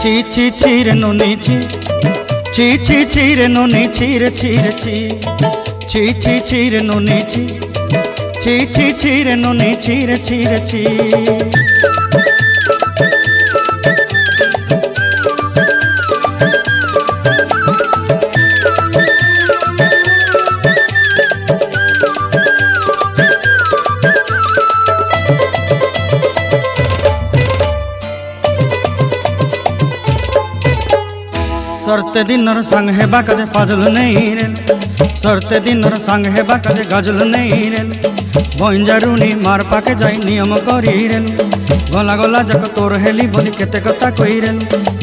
ছি ছি ছি রে নুনি ছি ছি ছি ছি রে নুনি ছি রে ছি রে ছি ছি ছি ছি রে নুনি ছি ছি ছি ছি রে নুনি ছি রে ছি রে ছি। सरते दिनर संग हेबा काजे पाजल नहीं रे सरते दिनर संग हेबा काजे गजल नहीं रे बंजारुनी मार पाके जाई नियम करी रे गला गला जक तोर हेली बोली केते कथा कही रे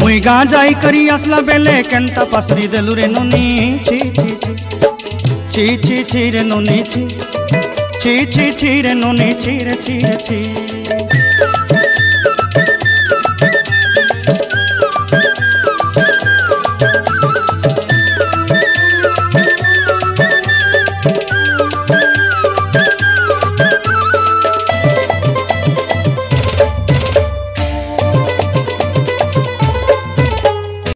मुई गाँ जाई करी आसला बेले केंता पासरी देलु रे नुनी छी छी छी छी छी छी रे नुनी छी छी छी छी रे नुनी छी रे छी रे छी।